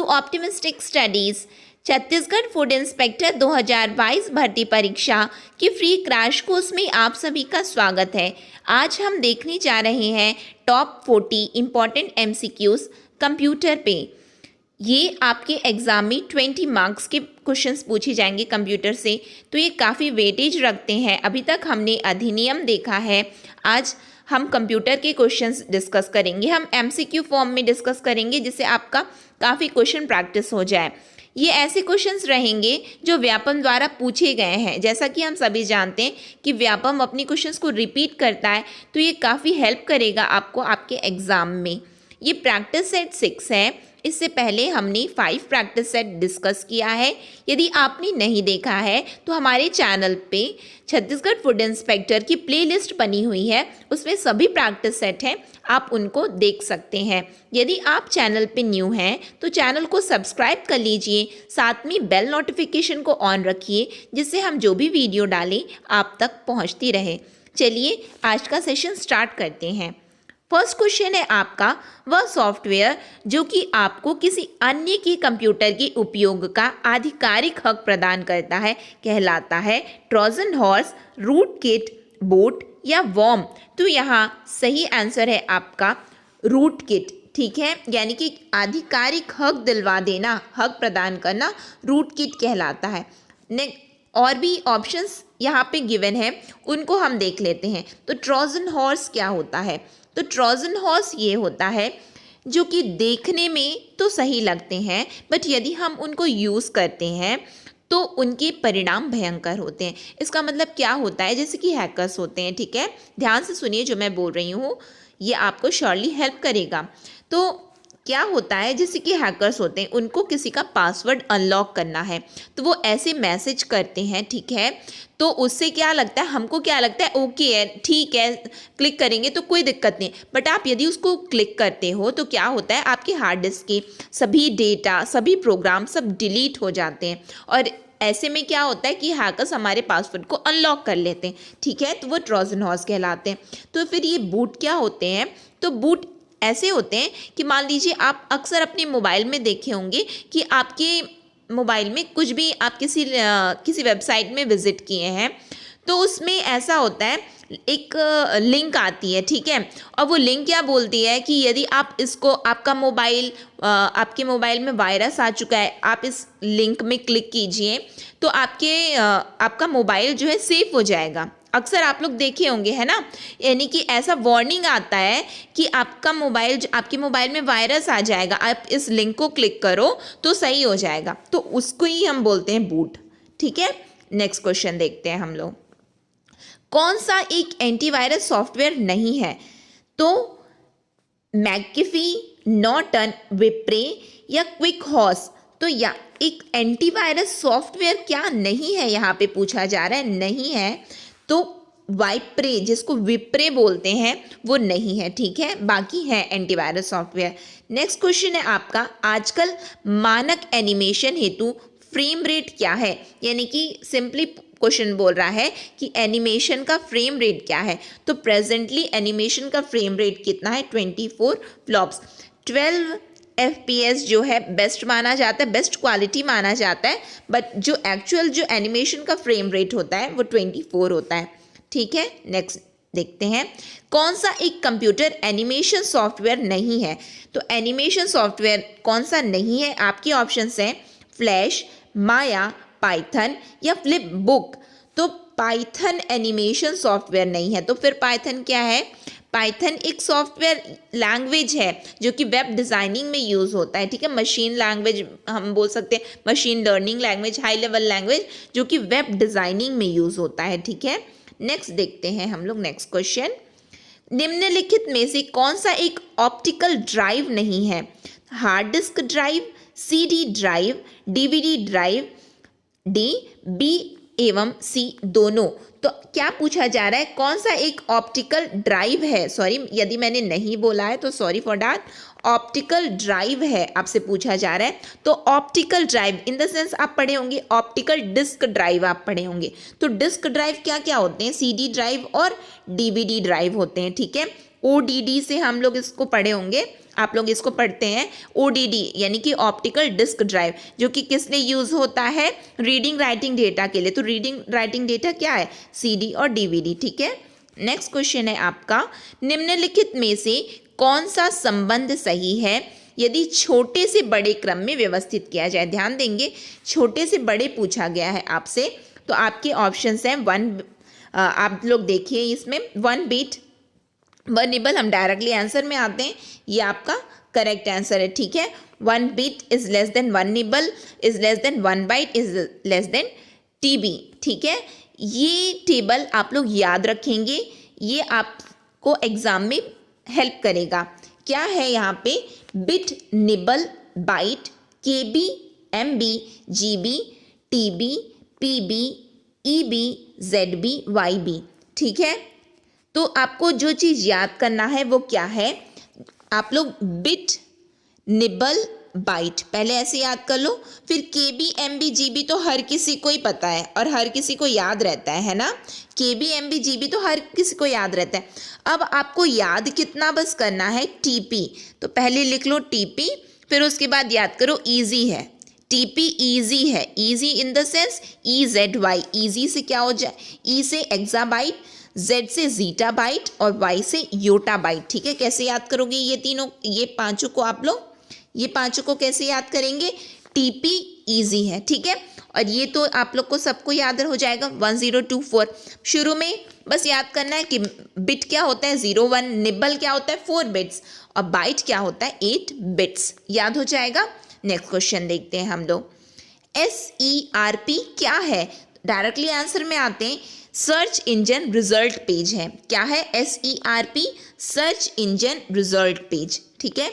Optimistic studies Chhattisgarh food inspector 2022 भर्ती परीक्षा की फ्री क्रैश कोर्स में आप सभी का स्वागत है। आज हम देखने जा रहे हैं टॉप 40 इम्पॉर्टेंट एमसीक्यूज कंप्यूटर पे। ये आपके एग्ज़ाम में 20 मार्क्स के क्वेश्चंस पूछे जाएंगे कंप्यूटर से, तो ये काफ़ी वेटेज रखते हैं। अभी तक हमने अधिनियम देखा है, आज हम कंप्यूटर के क्वेश्चंस डिस्कस करेंगे। हम एमसीक्यू फॉर्म में डिस्कस करेंगे जिससे आपका काफ़ी क्वेश्चन प्रैक्टिस हो जाए। ये ऐसे क्वेश्चंस रहेंगे जो व्यापम द्वारा पूछे गए हैं। जैसा कि हम सभी जानते हैं कि व्यापम अपनी क्वेश्चंस को रिपीट करता है, तो ये काफ़ी हेल्प करेगा आपको आपके एग्ज़ाम में। ये प्रैक्टिस सेट 6 है। इससे पहले हमने 5 प्रैक्टिस सेट डिस्कस किया है। यदि आपने नहीं देखा है तो हमारे चैनल पे छत्तीसगढ़ फूड इंस्पेक्टर की प्लेलिस्ट बनी हुई है, उसमें सभी प्रैक्टिस सेट हैं, आप उनको देख सकते हैं। यदि आप चैनल पे न्यू हैं तो चैनल को सब्सक्राइब कर लीजिए, साथ में बेल नोटिफिकेशन को ऑन रखिए जिससे हम जो भी वीडियो डालें आप तक पहुंचती रहे। चलिए आज का सेशन स्टार्ट करते हैं। फर्स्ट क्वेश्चन है आपका, वह सॉफ्टवेयर जो कि आपको किसी अन्य के कंप्यूटर के उपयोग का आधिकारिक हक प्रदान करता है कहलाता है Trojan horse, root kit, boot या वॉर्म। तो यहाँ सही आंसर है आपका रूट किट। ठीक है, यानी कि आधिकारिक हक दिलवा देना, हक प्रदान करना रूट किट कहलाता है। और भी ऑप्शंस यहाँ पे गिवन है, उनको हम देख लेते हैं। तो ट्रोजन हॉर्स क्या होता है? तो ट्रोजन हॉर्स ये होता है जो कि देखने में तो सही लगते हैं, बट यदि हम उनको यूज़ करते हैं तो उनके परिणाम भयंकर होते हैं। इसका मतलब क्या होता है? जैसे कि हैकर्स होते हैं। ठीक है, ध्यान से सुनिए जो मैं बोल रही हूँ, ये आपको श्योरली हेल्प करेगा। तो क्या होता है, जैसे कि हैकर्स होते हैं, उनको किसी का पासवर्ड अनलॉक करना है तो वो ऐसे मैसेज करते हैं। ठीक है, तो उससे क्या लगता है, हमको क्या लगता है ओके है, ठीक है, क्लिक करेंगे तो कोई दिक्कत नहीं। बट आप यदि उसको क्लिक करते हो तो क्या होता है, आपके हार्ड डिस्क के सभी डेटा, सभी प्रोग्राम सब डिलीट हो जाते हैं और ऐसे में क्या होता है कि हैकर्स हमारे पासवर्ड को अनलॉक कर लेते हैं। ठीक है, तो वो ट्रोजन हॉर्स कहलाते हैं। तो फिर ये बूट क्या होते हैं? तो बूट ऐसे होते हैं कि मान लीजिए आप अक्सर अपने मोबाइल में देखे होंगे कि आपके मोबाइल में कुछ भी आप किसी वेबसाइट में विज़िट किए हैं तो उसमें ऐसा होता है, एक लिंक आती है। ठीक है, और वो लिंक क्या बोलती है कि यदि आप इसको, आपके मोबाइल में वायरस आ चुका है, आप इस लिंक में क्लिक कीजिए तो आपका मोबाइल जो है सेफ हो जाएगा। अक्सर आप लोग देखे होंगे, है ना, यानी कि ऐसा वार्निंग आता है कि आपके मोबाइल में वायरस आ जाएगा, आप इस लिंक को क्लिक करो तो सही हो जाएगा। तो उसको ही हम बोलते हैं बूट। ठीक है, नेक्स्ट क्वेश्चन देखते हैं हम लोग। कौन सा एक एंटीवायरस सॉफ्टवेयर नहीं है? तो मैकेफी, नॉर्टन, विप्रे या क्विक हॉर्स। तो या एक एंटीवायरस सॉफ्टवेयर क्या नहीं है, यहाँ पे पूछा जा रहा है, नहीं है तो वाइप्रे, जिसको विप्रे बोलते हैं, वो नहीं है। ठीक है, बाकी है एंटीवायरस सॉफ्टवेयर। नेक्स्ट क्वेश्चन है आपका, आजकल मानक एनिमेशन हेतु फ्रेम रेट क्या है? यानी कि सिंपली क्वेश्चन बोल रहा है कि एनिमेशन का फ्रेम रेट क्या है। तो प्रेजेंटली एनिमेशन का फ्रेम रेट कितना है? 24 फ्लॉप्स। 12 FPS जो है बेस्ट माना जाता है, बेस्ट क्वालिटी माना जाता है, बट जो एक्चुअल जो एनिमेशन का फ्रेम रेट होता है वो 24 होता है। ठीक है, नेक्स्ट देखते हैं, कौन सा एक कंप्यूटर एनिमेशन सॉफ्टवेयर नहीं है? तो एनिमेशन सॉफ्टवेयर कौन सा नहीं है? आपके ऑप्शंस हैं फ्लैश, माया, पाइथन या फ्लिप बुक। तो पाइथन एनिमेशन सॉफ्टवेयर नहीं है। तो फिर पाइथन क्या है? पाइथन एक सॉफ्टवेयर लैंग्वेज है जो कि वेब डिज़ाइनिंग में यूज़ होता है। ठीक है, मशीन लैंग्वेज हम बोल सकते हैं, machine learning language, high level language जो कि वेब डिज़ाइनिंग में यूज़ होता है। ठीक है, नेक्स्ट देखते हैं हम लोग। नेक्स्ट क्वेश्चन, निम्नलिखित में से कौन सा एक ऑप्टिकल ड्राइव नहीं है? Hard disk drive, CD drive, DVD drive, D, B एवं C दोनों। तो क्या पूछा जा रहा है, कौन सा एक ऑप्टिकल ड्राइव है? सॉरी, यदि मैंने नहीं बोला है तो sorry for that. Optical drive है आपसे पूछा जा रहा है। तो optical drive in the sense आप पढ़े होंगे, ऑप्टिकल डिस्क ड्राइव आप पढ़े होंगे। तो डिस्क ड्राइव क्या क्या होते हैं? CD ड्राइव और DVD ड्राइव होते हैं। ठीक है, ODD से हम लोग इसको पढ़े होंगे, आप लोग इसको पढ़ते हैं ओडीडी यानी कि ऑप्टिकल डिस्क ड्राइव, जो कि किस लिए यूज़ होता है, रीडिंग राइटिंग डेटा के लिए। तो रीडिंग राइटिंग डेटा क्या है, सीडी और डीवीडी, ठीक है। नेक्स्ट क्वेश्चन है आपका, निम्नलिखित में से कौन सा संबंध सही है यदि छोटे से बड़े क्रम में व्यवस्थित किया जाए। ध्यान देंगे, छोटे से बड़े पूछा गया है आपसे, तो आपके ऑप्शंस हैं आप लोग देखिए इसमें 1 बीट 1 निबल। हम डायरेक्टली आंसर में आते हैं, ये आपका करेक्ट आंसर है, ठीक है। 1 bit is less than 1 nibble is less than 1 byte is less than TB, ठीक है। ये टेबल आप लोग याद रखेंगे, ये आपको एग्जाम में हेल्प करेगा। क्या है यहाँ पे, bit, nibble, byte, KB, MB, GB, TB, PB, EB, ZB, YB, ठीक है। तो आपको जो चीज़ याद करना है वो क्या है, आप लोग बिट, निबल, बाइट पहले ऐसे याद कर लो, फिर केबी, एमबी, जीबी तो हर किसी को ही पता है और हर किसी को याद रहता है ना। केबी, एमबी, जीबी तो हर किसी को याद रहता है। अब आपको याद कितना बस करना है, टीपी। तो पहले लिख लो टीपी, फिर उसके बाद याद करो ईजी है, टीपी ईजी है, easy in the sense EZY, easy से क्या हो जाए, ई से एक्साबाइट, जेड से जीटा बाइट और वाई से योटा बाइट, ठीक है। कैसे याद करोगे ये तीनों, ये पांचों को आप लोग, ये पांचों को कैसे याद करेंगे, टीपी ईजी है, ठीक है। और ये तो आप लोग को सबको याद हो जाएगा 1024। शुरू में बस याद करना है कि बिट क्या होता है 01, निबल क्या होता है 4 बिट्स और बाइट क्या होता है 8 बिट्स, याद हो जाएगा। नेक्स्ट क्वेश्चन देखते हैं हम लोग, SERP क्या है। डायरेक्टली आंसर में आते हैं, सर्च इंजन रिजल्ट पेज है। क्या है SERP, search engine result page, ठीक है।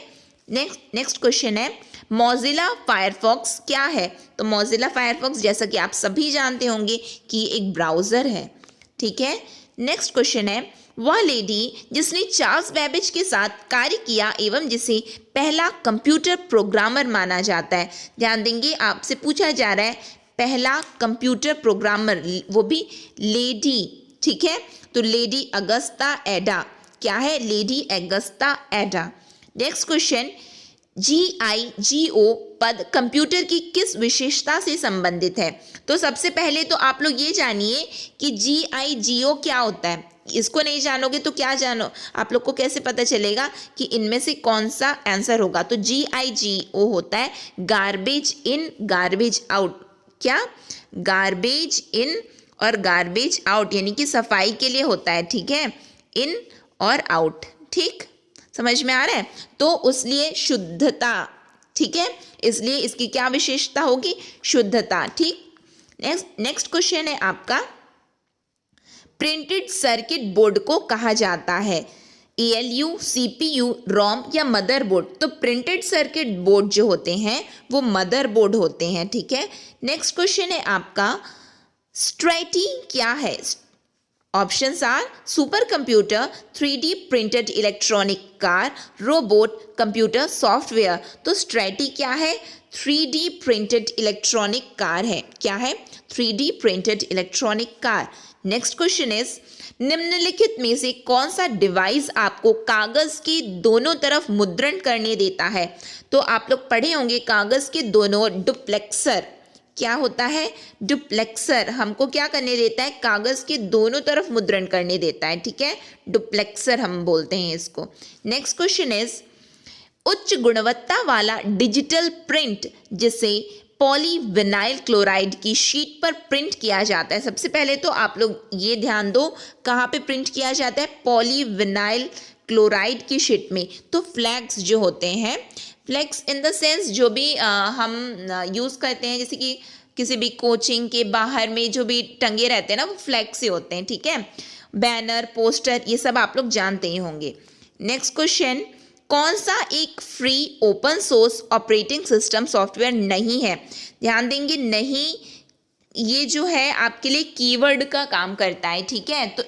नेक्स्ट क्वेश्चन है, मोजिला फायरफॉक्स क्या है। तो मोजिला फायरफॉक्स जैसा कि आप सभी जानते होंगे कि एक ब्राउज़र है, ठीक है। नेक्स्ट क्वेश्चन है, वह लेडी जिसने चार्ल्स बेबेज के साथ कार्य किया एवं जिसे पहला कंप्यूटर प्रोग्रामर माना जाता है। ध्यान देंगे, आपसे पूछा जा रहा है पहला कंप्यूटर प्रोग्रामर, वो भी लेडी, ठीक है। तो लेडी अगस्ता एडा, क्या है, लेडी अगस्ता एडा। नेक्स्ट क्वेश्चन, GIGO पद कंप्यूटर की किस विशेषता से संबंधित है। तो सबसे पहले तो आप लोग ये जानिए कि GIGO क्या होता है। इसको नहीं जानोगे तो क्या जानो, आप लोग को कैसे पता चलेगा कि इनमें से कौन सा आंसर होगा। तो GIGO होता है गार्बेज इन गार्बेज आउट। क्या, गार्बेज इन और गार्बेज आउट, यानी कि सफाई के लिए होता है, ठीक है, इन और आउट, ठीक, समझ में आ रहा है। तो उसलिए शुद्धता, ठीक है, इसलिए इसकी क्या विशेषता होगी, शुद्धता, ठीक। नेक्स्ट क्वेश्चन है आपका, प्रिंटेड सर्किट बोर्ड को कहा जाता है, ALU, CPU, रोम या मदरबोर्ड। तो प्रिंटेड सर्किट बोर्ड जो होते हैं वो मदरबोर्ड होते हैं, ठीक है। नेक्स्ट क्वेश्चन है आपका, स्ट्रैटी क्या है। Options are super computer, 3D printed electronic car, robot, computer software. तो स्ट्रैटी क्या है, 3D प्रिंटेड इलेक्ट्रॉनिक कार है। क्या है, 3D printed electronic car. Next question is, निम्नलिखित में से कौन सा डिवाइस आपको कागज के दोनों तरफ मुद्रण करने देता है। तो आप लोग पढ़े होंगे कागज के दोनों, डुप्लेक्सर क्या होता है, डुप्लेक्सर हमको क्या करने देता है, कागज के दोनों तरफ मुद्रण करने देता है, ठीक है, डुप्लेक्सर हम बोलते हैं इसको। नेक्स्ट क्वेश्चन इज, उच्च गुणवत्ता वाला डिजिटल प्रिंट जिसे पॉलीविनाइल क्लोराइड की शीट पर प्रिंट किया जाता है। सबसे पहले तो आप लोग ये ध्यान दो, कहाँ पे प्रिंट किया जाता है, पॉलीविनाइल क्लोराइड की शीट में। तो फ्लैक्स जो होते हैं, फ्लैक्स इन द सेंस जो भी हम यूज़ करते हैं, जैसे कि किसी भी कोचिंग के बाहर में जो भी टंगे रहते हैं ना, वो फ्लैक्स से होते हैं, ठीक है। बैनर, पोस्टर, ये सब आप लोग जानते ही होंगे। नेक्स्ट क्वेश्चन, कौन सा एक free open source operating system software नहीं है। ध्यान देंगे, नहीं ये जो है आपके लिए कीवर्ड का काम करता है, ठीक है। तो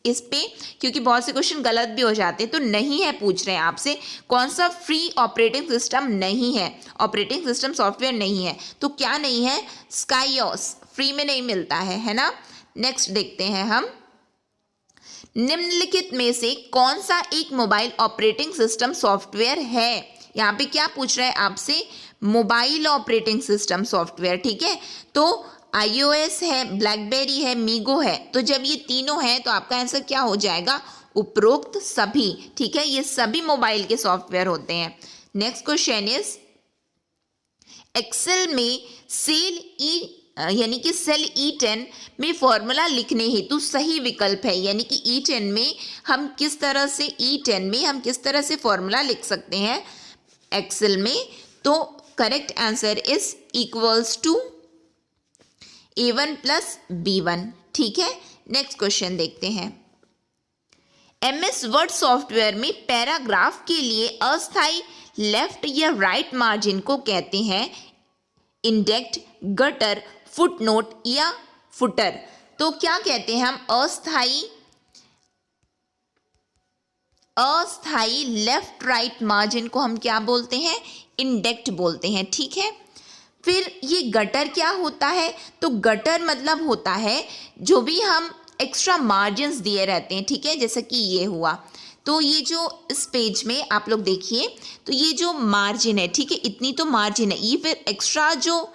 इस पे क्योंकि बहुत से क्वेश्चन गलत भी हो जाते हैं, तो नहीं है पूछ रहे हैं आपसे, कौन सा फ्री ऑपरेटिंग सिस्टम नहीं है, ऑपरेटिंग सिस्टम सॉफ्टवेयर नहीं है। तो क्या नहीं है, स्काईओस फ्री में नहीं मिलता है ना। नेक्स्ट देखते हैं हम, निम्नलिखित में से कौन सा एक मोबाइल ऑपरेटिंग सिस्टम सॉफ्टवेयर है? यहाँ पे क्या पूछ रहा है आपसे? मोबाइल ऑपरेटिंग सिस्टम सॉफ्टवेयर, ठीक है। तो iOS है, ब्लैकबेरी है, मीगो है। तो जब ये तीनों हैं तो आपका आंसर क्या हो जाएगा? उपरोक्त सभी, ठीक है। ये सभी मोबाइल के सॉफ्टवेयर होते हैं। नेक्स्ट क्वेश्चन इज, एक्सेल में यानी कि सेल E10 में फॉर्मूला लिखने हेतु सही विकल्प है। यानी कि E10 में हम किस तरह से फॉर्मूला लिख सकते हैं एक्सेल में? तो correct answer is equals to A1 plus B1, ठीक है। नेक्स्ट क्वेश्चन देखते हैं। MS वर्ड सॉफ्टवेयर में पैराग्राफ के लिए अस्थायी लेफ्ट या राइट मार्जिन को कहते हैं इंडेक्ट, गटर, फुटनोट या फुटर। तो क्या कहते हैं हम? अस्थायी लेफ्ट राइट मार्जिन को हम क्या बोलते हैं? इंडेक्ट बोलते हैं, ठीक है। फिर ये गटर क्या होता है? तो गटर मतलब होता है जो भी हम एक्स्ट्रा मार्जिन्स दिए रहते हैं, ठीक है। जैसे कि ये हुआ, तो ये जो इस पेज में आप लोग देखिए, तो ये जो मार्जिन है, ठीक है, इतनी तो मार्जिन है, ये फिर एक्स्ट्रा जो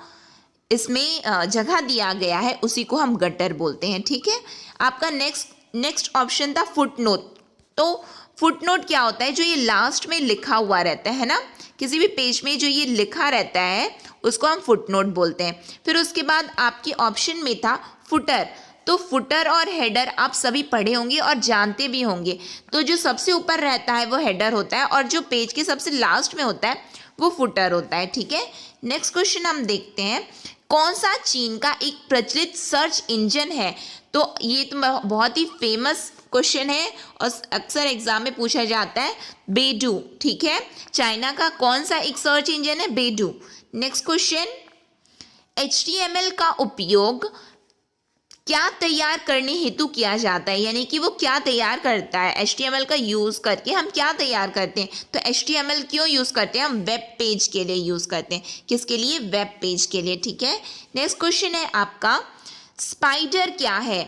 इसमें जगह दिया गया है उसी को हम गटर बोलते हैं, ठीक है। आपका नेक्स्ट ऑप्शन था फुटनोट। तो फुटनोट क्या होता है? जो ये लास्ट में लिखा हुआ रहता है ना, किसी भी पेज में जो ये लिखा रहता है उसको हम फुटनोट बोलते हैं। फिर उसके बाद आपके ऑप्शन में था फुटर। तो फुटर और हेडर आप सभी पढ़े होंगे और जानते भी होंगे। तो जो सबसे ऊपर रहता है वो हेडर होता है और जो पेज के सबसे लास्ट में होता है वो फुटर होता है, ठीक है। नेक्स्ट क्वेश्चन हम देखते हैं, कौन सा चीन का एक प्रचलित सर्च इंजन है? तो ये तो बहुत ही फेमस क्वेश्चन है और अक्सर एग्जाम में पूछा जाता है, बेडू, ठीक है। चाइना का कौन सा एक सर्च इंजन है? बेडू। नेक्स्ट क्वेश्चन, HTML का उपयोग क्या तैयार करने हेतु किया जाता है? यानी कि वो क्या तैयार करता है? HTML का यूज़ करके हम क्या तैयार करते हैं? तो HTML क्यों यूज़ करते हैं? हम वेब पेज के लिए यूज़ करते हैं। किसके लिए? वेब पेज के लिए, ठीक है। नेक्स्ट क्वेश्चन है आपका, स्पाइडर क्या है?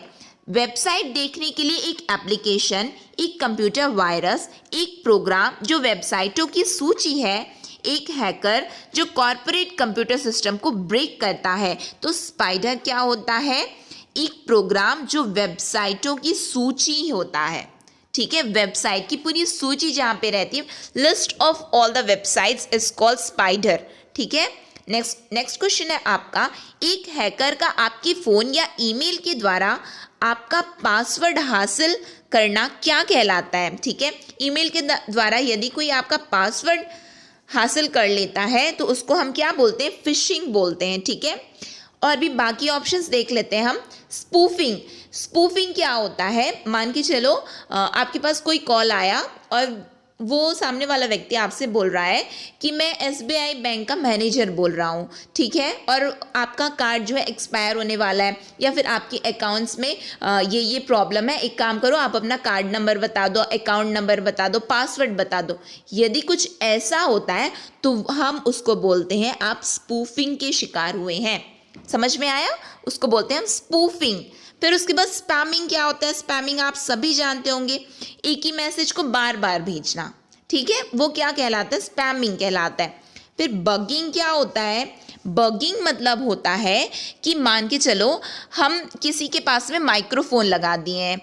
वेबसाइट देखने के लिए एक एप्लीकेशन, एक कंप्यूटर वायरस, एक प्रोग्राम जो वेबसाइटों की सूची है, एक हैकर जो कॉर्पोरेट कंप्यूटर सिस्टम को ब्रेक करता है। तो स्पाइडर क्या होता है? एक प्रोग्राम जो वेबसाइटों की सूची होता है, ठीक है। वेबसाइट की पूरी सूची जहाँ पे रहती है, list of all the websites is called spider, ठीक है। नेक्स्ट क्वेश्चन है आपका, एक हैकर का आपके फ़ोन या ईमेल के द्वारा आपका पासवर्ड हासिल करना क्या कहलाता है? ठीक है, ईमेल के द्वारा यदि कोई आपका पासवर्ड हासिल कर लेता है तो उसको हम क्या बोलते हैं? फिशिंग बोलते हैं, ठीक है। और भी बाकी ऑप्शंस देख लेते हैं हम। स्पूफिंग क्या होता है? मान के चलो आपके पास कोई कॉल आया और वो सामने वाला व्यक्ति आपसे बोल रहा है कि मैं SBI बैंक का मैनेजर बोल रहा हूँ, ठीक है, और आपका कार्ड जो है एक्सपायर होने वाला है या फिर आपके अकाउंट्स में ये प्रॉब्लम है, एक काम करो आप अपना कार्ड नंबर बता दो, अकाउंट नंबर बता दो, पासवर्ड बता दो। यदि कुछ ऐसा होता है तो हम उसको बोलते हैं आप स्पूफिंग के शिकार हुए हैं। समझ में आया? उसको बोलते हैं हम स्पूफिंग। फिर उसके बाद स्पैमिंग क्या होता है? स्पैमिंग आप सभी जानते होंगे, एक ही मैसेज को बार बार भेजना, ठीक है, वो क्या कहलाता है? स्पैमिंग कहलाता है। फिर बगिंग क्या होता है? बगिंग मतलब होता है कि मान के चलो हम किसी के पास में माइक्रोफोन लगा दिए हैं,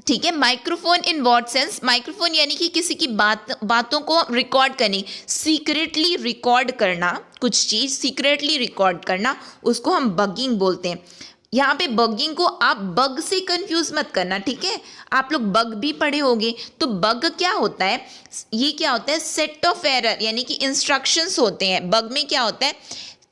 ठीक है। Microphone in what sense? Microphone यानी कि किसी की बातों को रिकॉर्ड करनी, सीक्रेटली रिकॉर्ड करना, कुछ चीज़ सीक्रेटली रिकॉर्ड करना, उसको हम बगिंग बोलते हैं। यहाँ पे बगिंग को आप बग से कंफ्यूज मत करना, ठीक है। आप लोग बग भी पढ़े होंगे। तो बग क्या होता है? ये क्या होता है? सेट ऑफ एरर, यानी कि इंस्ट्रक्शंस होते हैं। बग में क्या होता है?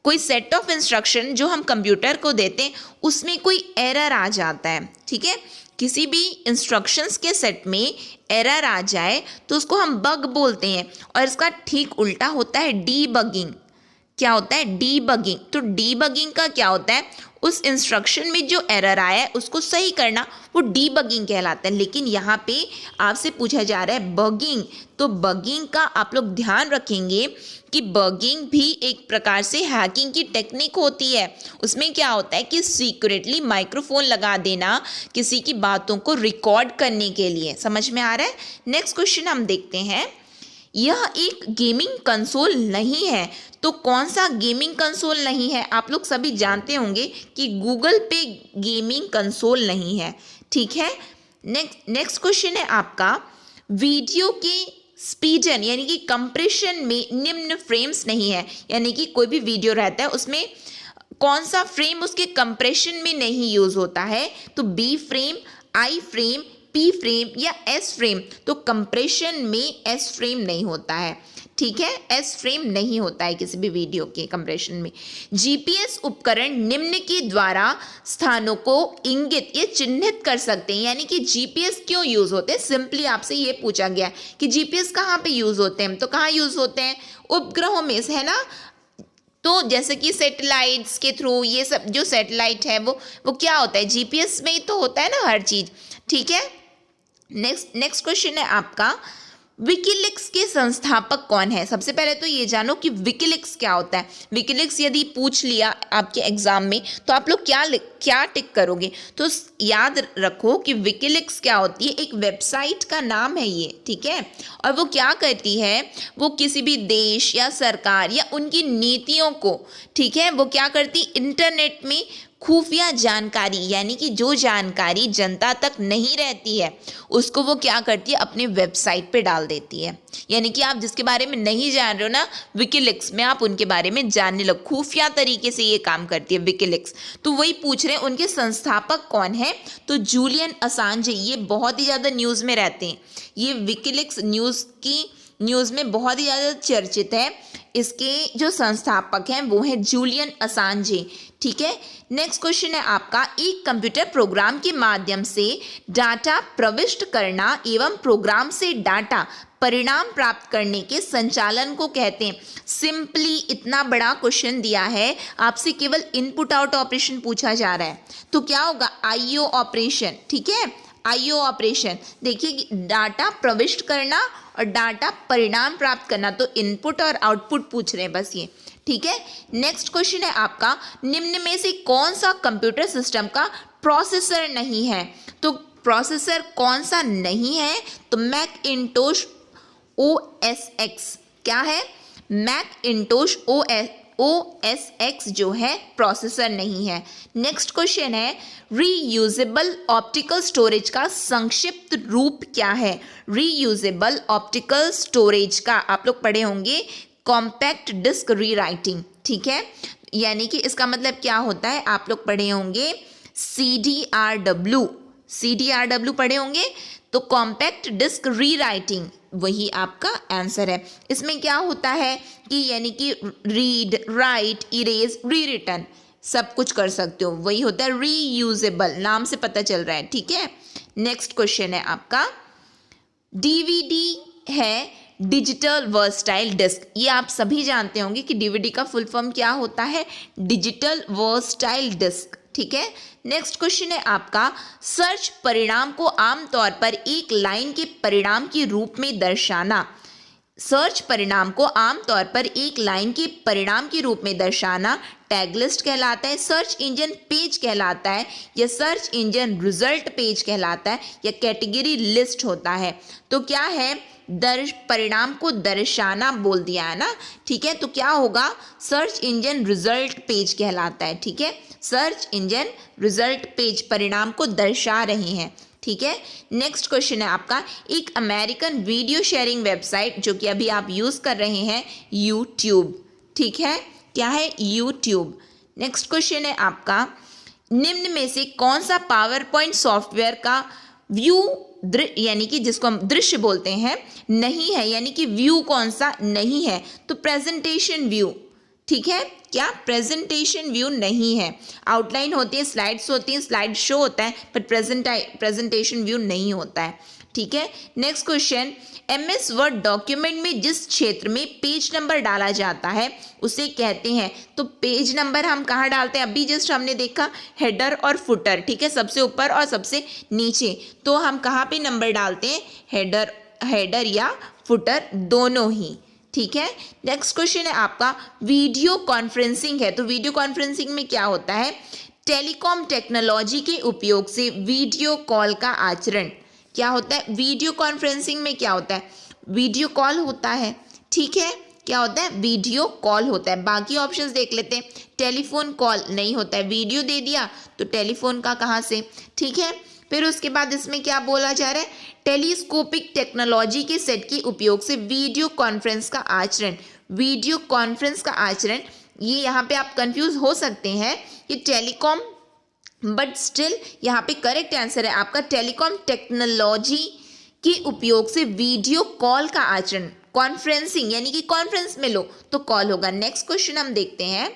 कोई सेट ऑफ इंस्ट्रक्शन जो हम कंप्यूटर को देते हैं उसमें कोई एरर आ जाता है, ठीक है। किसी भी इंस्ट्रक्शंस के सेट में एरर आ जाए तो उसको हम बग बोलते हैं और इसका ठीक उल्टा होता है डीबगिंग, क्या होता है, डीबगिंग। तो डीबगिंग का क्या होता है, उस इंस्ट्रक्शन में जो एरर आया है उसको सही करना, वो डीबगिंग कहलाता है। लेकिन यहाँ पे आपसे पूछा जा रहा है बगिंग, तो बगिंग का आप लोग ध्यान रखेंगे कि बगिंग भी एक प्रकार से हैकिंग की टेक्निक होती है। उसमें क्या होता है कि सीक्रेटली माइक्रोफोन लगा देना किसी की बातों को रिकॉर्ड करने के लिए। समझ में आ रहा है। नेक्स्ट क्वेश्चन हम देखते हैं, यह एक गेमिंग कंसोल नहीं है। तो कौन सा गेमिंग कंसोल नहीं है, आप लोग सभी जानते होंगे कि गूगल पे गेमिंग कंसोल नहीं है। ठीक है। नेक्स्ट क्वेश्चन है आपका, वीडियो के स्पीडन यानी कि कंप्रेशन में निम्न फ्रेम्स नहीं है। यानी कि कोई भी वीडियो रहता है उसमें कौन सा फ्रेम उसके कंप्रेशन में नहीं यूज होता है, तो बी फ्रेम, आई फ्रेम, पी फ्रेम या एस फ्रेम। तो कंप्रेशन में एस फ्रेम नहीं होता है। ठीक है, एस फ्रेम नहीं होता है किसी भी वीडियो के कंप्रेशन में। जीपीएस उपकरण निम्न के द्वारा स्थानों को इंगित या चिन्हित कर सकते हैं। यानी कि जीपीएस क्यों यूज होते हैं, सिंपली आपसे ये पूछा गया कि जीपीएस कहाँ पे यूज होते हैं, तो कहाँ यूज होते हैं, उपग्रहों में, है ना। तो जैसे कि सैटेलाइट्स के थ्रू, ये सब जो सैटेलाइट है वो क्या होता है, जीपीएस में ही तो होता है ना हर चीज। ठीक है। नेक्स्ट क्वेश्चन है आपका, विकीलीक्स के संस्थापक कौन है। सबसे पहले तो ये जानो कि विकीलीक्स क्या होता है। विकीलीक्स यदि पूछ लिया आपके एग्जाम में तो आप लोग क्या टिक करोगे, तो याद रखो कि विकीलीक्स क्या होती है, एक वेबसाइट का नाम है ये। ठीक है। और वो क्या करती है, वो किसी भी देश या सरकार या उनकी नीतियों को, ठीक है, वो क्या करती, इंटरनेट में खुफिया जानकारी, यानी कि जो जानकारी जनता तक नहीं रहती है उसको वो क्या करती है, अपने वेबसाइट पे डाल देती है। यानी कि आप जिसके बारे में नहीं जान रहे हो ना, विकीलीक्स में आप उनके बारे में जानने लगो। खुफिया तरीके से ये काम करती है विकीलीक्स। तो वही पूछ रहे हैं उनके संस्थापक कौन है, तो जूलियन असांजे। ये बहुत ही ज़्यादा न्यूज़ में रहते हैं, ये विकीलीक्स न्यूज़ में बहुत ही ज़्यादा चर्चित है। इसके जो संस्थापक हैं वो हैं जूलियन असांजे। ठीक है। नेक्स्ट क्वेश्चन है आपका, एक कंप्यूटर प्रोग्राम के माध्यम से डाटा प्रविष्ट करना एवं प्रोग्राम से डाटा परिणाम प्राप्त करने के संचालन को कहते हैं। सिंपली इतना बड़ा क्वेश्चन दिया है, आपसे केवल इनपुट आउट ऑपरेशन पूछा जा रहा है, तो क्या होगा, आईओ ऑपरेशन। ठीक है, आईओ ऑपरेशन। देखिए, डाटा प्रविष्ट करना और डाटा परिणाम प्राप्त करना, तो इनपुट और आउटपुट पूछ रहे हैं बस ये। ठीक है। नेक्स्ट क्वेश्चन है आपका, निम्न में से कौन सा कंप्यूटर सिस्टम का प्रोसेसर नहीं है। तो प्रोसेसर कौन सा नहीं है, तो मैकिंटोश OS X। क्या है, मैकिंटोश OS X जो है प्रोसेसर नहीं है। नेक्स्ट क्वेश्चन है, रीयूजेबल ऑप्टिकल स्टोरेज का संक्षिप्त रूप क्या है। रीयूजेबल ऑप्टिकल स्टोरेज का आप लोग पढ़े होंगे कॉम्पैक्ट डिस्क रीराइटिंग। ठीक है, यानी कि इसका मतलब क्या होता है, आप लोग पढ़े होंगे CDRW पढ़े होंगे। तो कॉम्पैक्ट डिस्क रीराइटिंग वही आपका आंसर है। इसमें क्या होता है कि यानी कि रीड, राइट, इरेज, री रिटर्न सब कुछ कर सकते हो, वही होता है रीयूजेबल, नाम से पता चल रहा है। ठीक है। नेक्स्ट क्वेश्चन है आपका, डीवीडी है डिजिटल वर्सटाइल डिस्क। ये आप सभी जानते होंगे कि डीवीडी का फुल फॉर्म क्या होता है, डिजिटल वर्सटाइल डिस्क। ठीक है। नेक्स्ट क्वेश्चन है आपका, सर्च परिणाम को आमतौर पर एक लाइन के परिणाम के रूप में दर्शाना। सर्च परिणाम को आमतौर पर एक लाइन के परिणाम के रूप में दर्शाना टैग लिस्ट कहलाता है, सर्च इंजन पेज कहलाता है, या सर्च इंजन रिजल्ट पेज कहलाता है, या कैटेगरी लिस्ट होता है। तो क्या है, परिणाम को दर्शाना बोल दिया है ना। ठीक है, तो क्या होगा, सर्च इंजन रिजल्ट पेज कहलाता है। ठीक है, सर्च इंजन रिजल्ट पेज परिणाम को दर्शा रहे हैं। ठीक है। नेक्स्ट क्वेश्चन है आपका, एक अमेरिकन वीडियो शेयरिंग वेबसाइट जो कि अभी आप यूज कर रहे हैं, यूट्यूब। ठीक है, क्या है, यूट्यूब। नेक्स्ट क्वेश्चन है आपका, निम्न में से कौन सा पावर पॉइंट सॉफ्टवेयर का व्यू यानी कि जिसको हम दृश्य बोलते हैं नहीं है, यानी कि व्यू कौन सा नहीं है, तो प्रेजेंटेशन व्यू। ठीक है, क्या, प्रेजेंटेशन व्यू नहीं है। आउटलाइन होती है, स्लाइड्स होती हैं, स्लाइड शो होता है, पर प्रेजेंटेशन व्यू नहीं होता है। ठीक है। Next question, MS word document में जिस क्षेत्र में पेज नंबर डाला जाता है उसे कहते हैं। तो पेज नंबर हम कहाँ डालते हैं, अभी जस्ट हमने देखा हेडर और फुटर, ठीक है, सबसे ऊपर और सबसे नीचे। तो हम कहाँ पे नंबर डालते हैं, हेडर या फुटर दोनों ही, ठीक है। नेक्स्ट क्वेश्चन है आपका, वीडियो कॉन्फ्रेंसिंग है। तो वीडियो कॉन्फ्रेंसिंग में क्या होता है, टेलीकॉम टेक्नोलॉजी के उपयोग से वीडियो कॉल का आचरण। क्या होता है, वीडियो कॉन्फ्रेंसिंग में क्या होता है, वीडियो कॉल होता है, ठीक है। क्या होता है, वीडियो कॉल होता है। बाकी ऑप्शंस देख लेते हैं, टेलीफोन कॉल नहीं होता है, वीडियो दे दिया तो टेलीफोन का कहाँ से, ठीक है। फिर उसके बाद इसमें क्या बोला जा रहा है, टेलीस्कोपिक टेक्नोलॉजी के सेट के उपयोग से वीडियो कॉन्फ्रेंस का आचरण। वीडियो कॉन्फ्रेंस का आचरण, ये यहाँ पे आप कंफ्यूज हो सकते हैं कि टेलीकॉम, बट स्टिल यहाँ पे करेक्ट आंसर है आपका टेलीकॉम टेक्नोलॉजी के उपयोग से वीडियो कॉल का आचरण। कॉन्फ्रेंसिंग यानी कि कॉन्फ्रेंस में लो तो कॉल होगा। नेक्स्ट क्वेश्चन हम देखते हैं,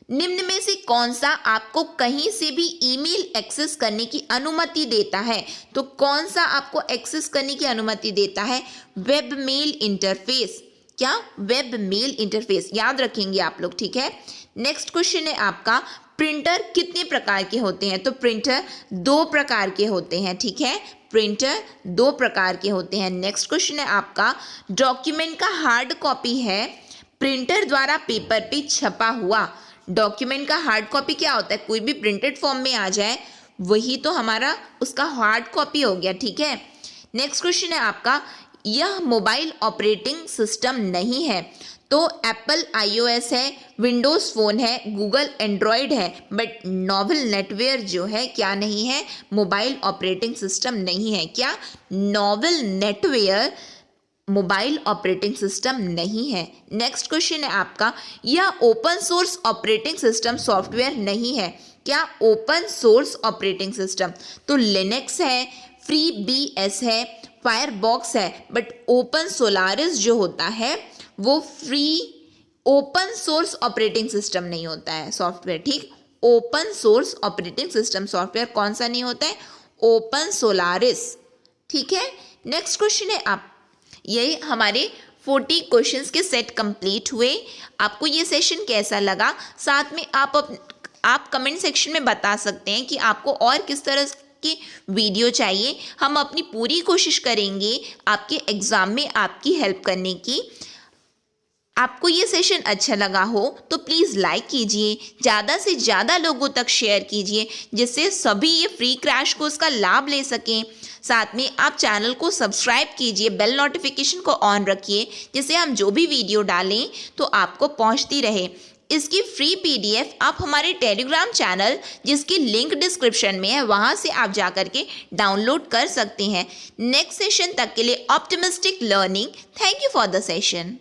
निम्न में से कौन सा आपको कहीं से भी ईमेल एक्सेस करने की अनुमति देता है। तो कौन सा आपको एक्सेस करने की अनुमति देता है, वेब मेल इंटरफेस। क्या, वेब मेल इंटरफेस, याद रखेंगे आप लोग, ठीक है। नेक्स्ट क्वेश्चन है आपका, प्रिंटर कितने प्रकार के होते हैं। तो प्रिंटर 2 प्रकार के होते हैं, ठीक है, प्रिंटर 2 प्रकार के होते हैं। नेक्स्ट क्वेश्चन है आपका, डॉक्यूमेंट का हार्ड कॉपी है प्रिंटर द्वारा पेपर पे छपा हुआ। डॉक्यूमेंट का हार्ड कॉपी क्या होता है, कोई भी प्रिंटेड फॉर्म में आ जाए वही तो हमारा उसका हार्ड कॉपी हो गया, ठीक है। नेक्स्ट क्वेश्चन है आपका, यह मोबाइल ऑपरेटिंग सिस्टम नहीं है। तो एप्पल iOS है, विंडोज़ फ़ोन है, गूगल एंड्रॉयड है, बट नोवेल नेटवेयर जो है क्या नहीं है, मोबाइल ऑपरेटिंग सिस्टम नहीं है। क्या, Novell NetWare mobile operating system नहीं है। नेक्स्ट क्वेश्चन है आपका, यह open source operating system software नहीं है। क्या, ओपन सोर्स ऑपरेटिंग सिस्टम, तो लिनक्स है, FreeBS है, फायरबॉक्स है, बट ओपन सोलारिस जो होता है वो free open source operating system नहीं होता है सॉफ्टवेयर, ठीक। Open source operating system software कौन सा नहीं होता है, ओपन सोलारिस, ठीक है। नेक्स्ट क्वेश्चन है आप, ये हमारे 40 क्वेश्चंस के सेट कंप्लीट हुए। आपको ये सेशन कैसा लगा, साथ में आप कमेंट सेक्शन में बता सकते हैं कि आपको और किस तरह की वीडियो चाहिए। हम अपनी पूरी कोशिश करेंगे आपके एग्ज़ाम में आपकी हेल्प करने की। आपको ये सेशन अच्छा लगा हो तो प्लीज़ लाइक कीजिए, ज़्यादा से ज़्यादा लोगों तक शेयर कीजिए जिससे सभी ये फ्री क्रैश कोर्स का लाभ ले सकें। साथ में आप चैनल को सब्सक्राइब कीजिए, बेल नोटिफिकेशन को ऑन रखिए जिससे हम जो भी वीडियो डालें तो आपको पहुंचती रहे। इसकी फ्री PDF आप हमारे टेलीग्राम चैनल, जिसकी लिंक डिस्क्रिप्शन में है, वहां से आप जा कर के डाउनलोड कर सकते हैं। नेक्स्ट सेशन तक के लिए optimistic learning. Thank you for the session.